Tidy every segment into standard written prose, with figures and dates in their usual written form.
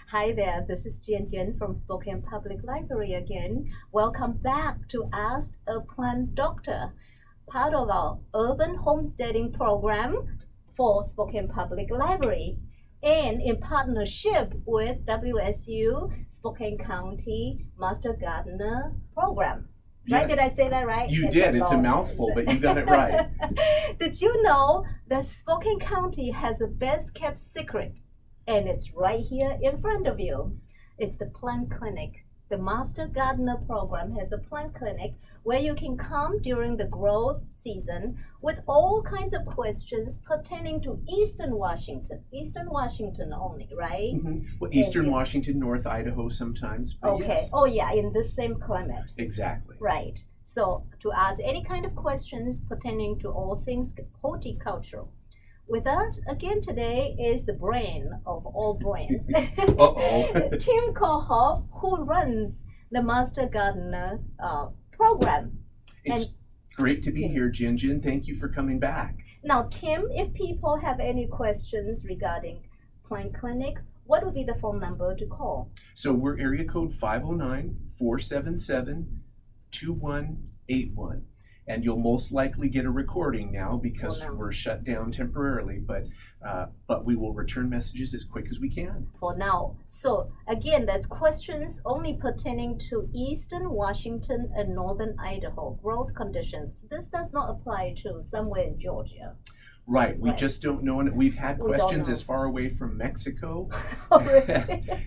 Hi there, this is Jian from Spokane Public Library again. Welcome back to Ask a Plant Doctor, part of our urban homesteading program for Spokane Public Library and in partnership with WSU Spokane County Master Gardener Program. Right? Did I say that right? You did. It's a mouthful, but you got it right. Did you know that Spokane County has a best kept secret? And it's right here in front of you. It's the plant clinic. The Master Gardener program has a plant clinic where you can come during the growth season with all kinds of questions pertaining to Eastern Washington only, right? Well, Eastern Washington, North Idaho sometimes. But Okay. Yes. Oh, yeah, in the same climate. Exactly. Right. So to ask any kind of questions pertaining to all things horticultural. With us again today is the brain of all brains, Tim Kohoff, who runs the Master Gardener program. It's great to be here, Jin. Thank you for coming back. Now, Tim, if people have any questions regarding Plant Clinic, what would be the phone number to call? So we're area code 509-477-2181. And you'll most likely get a recording now because we're shut down temporarily, but we will return messages as quick as we can. For now. So again, that's questions only pertaining to Eastern Washington and Northern Idaho growth conditions. This does not apply to somewhere in Georgia. Right, we just don't know, and we've had questions as far away from Mexico,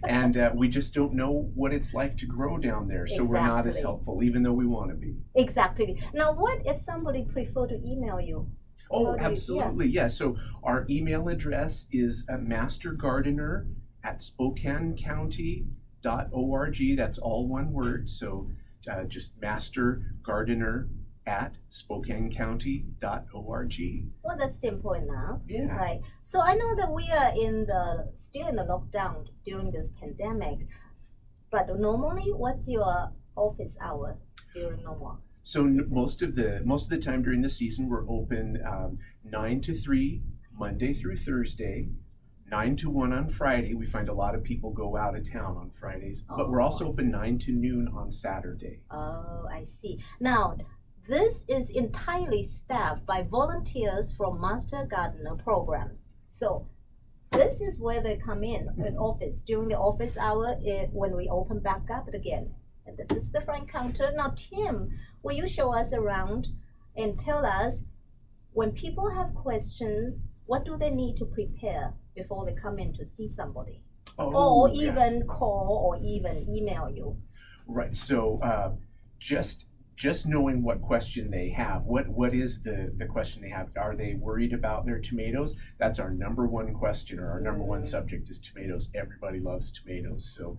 and we just don't know what it's like to grow down there, so we're not as helpful, even though we want to be. Exactly. Now, what if somebody prefer to email you? Oh, absolutely, yeah. So our email address is mastergardener@spokanecounty.org. That's all one word, so just mastergardener@spokanecounty.org. Well, that's simple enough. Yeah. Right. So I know that we are still in the lockdown during this pandemic, but normally, what's your office hour during normal? So most of the time during the season, we're open 9 to 3 Monday through Thursday. 9 to 1 on Friday. We find a lot of people go out of town on Fridays, but we're also open 9 to noon on Saturday. Oh, I see. Now, this is entirely staffed by volunteers from Master Gardener programs. So this is where they come in office during the office hour when we open back up again. And this is the front counter. Now, Tim, will you show us around and tell us when people have questions, what do they need to prepare before they come in to see somebody? Or even call or even email you? Right. So just knowing what question they have. What is the question they have? Are they worried about their tomatoes? That's our number one question, or our number one subject is tomatoes. Everybody loves tomatoes. So,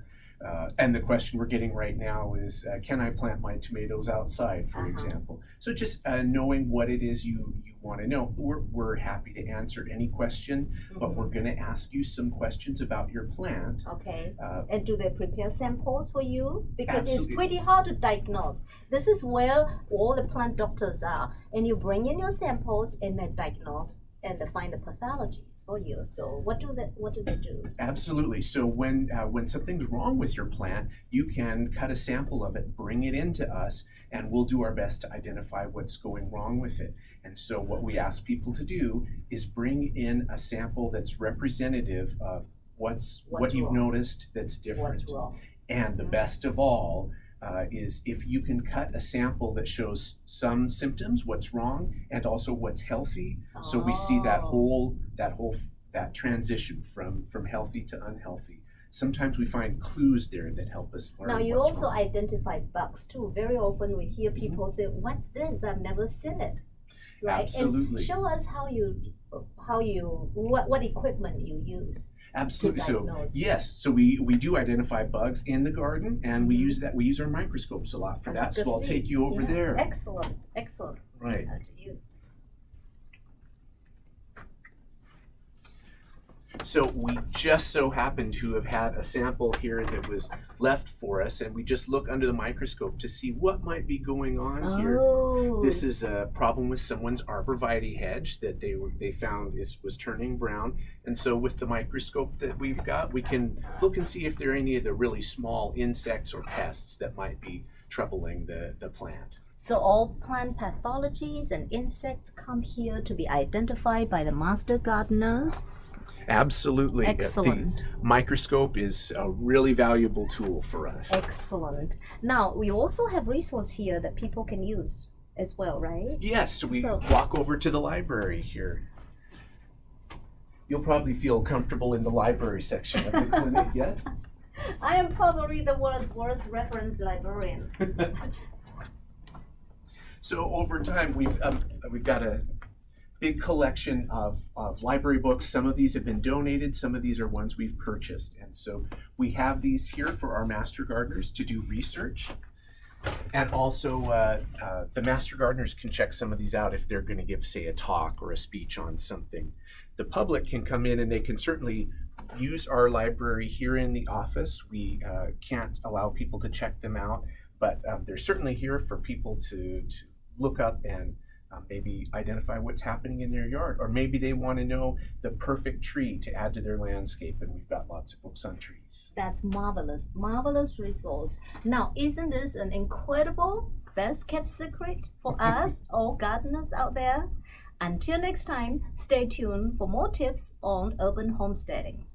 and the question we're getting right now is, can I plant my tomatoes outside, for example? So just knowing what it is you want to know. We're happy to answer any question, but we're going to ask you some questions about your plant. Okay. And do they prepare samples for you? Because Absolutely. It's pretty hard to diagnose. This is where all the plant doctors are. And you bring in your samples and they diagnose and they find the pathologies for you. So what do they do? Absolutely. So when something's wrong with your plant, you can cut a sample of it, bring it into us, and we'll do our best to identify what's going wrong with it. And so what we ask people to do is bring in a sample that's representative of what you've noticed that's different. What's wrong? And the best of all is if you can cut a sample that shows some symptoms, what's wrong, and also what's healthy. So we see that transition from healthy to unhealthy. Sometimes we find clues there that help us learn. Now you what's also wrong. identify bugs too. Very often we hear people say, "What's this? I've never seen it." Right? Absolutely. And show us what equipment you use. Absolutely. So yes, so we do identify bugs in the garden, and we use our microscopes a lot for that. So I'll take you over there. Excellent. Right. To you. So we just so happen to have had a sample here that was left for us, and we just look under the microscope to see what might be going on here. Oh. This is a problem with someone's arborvitae hedge that they found was turning brown, and so with the microscope that we've got, we can look and see if there are any of the really small insects or pests that might be troubling the plant. So all plant pathologies and insects come here to be identified by the master gardeners. Absolutely. Excellent. The microscope is a really valuable tool for us. Excellent. Now, we also have resource here that people can use as well, right? Yes, so we walk over to the library here. You'll probably feel comfortable in the library section of the clinic, yes? I am probably the world's worst reference librarian. So over time, we've got a big collection of library books. Some of these have been donated, some of these are ones we've purchased. And so we have these here for our master gardeners to do research. And also the master gardeners can check some of these out if they're going to give, say, a talk or a speech on something. The public can come in and they can certainly use our library here in the office. We can't allow people to check them out, but they're certainly here for people to look up and maybe identify what's happening in their yard, or maybe they want to know the perfect tree to add to their landscape, and we've got lots of books on trees. That's marvelous, marvelous resource. Now, isn't this an incredible best kept secret for us, all gardeners out there? Until next time, stay tuned for more tips on urban homesteading.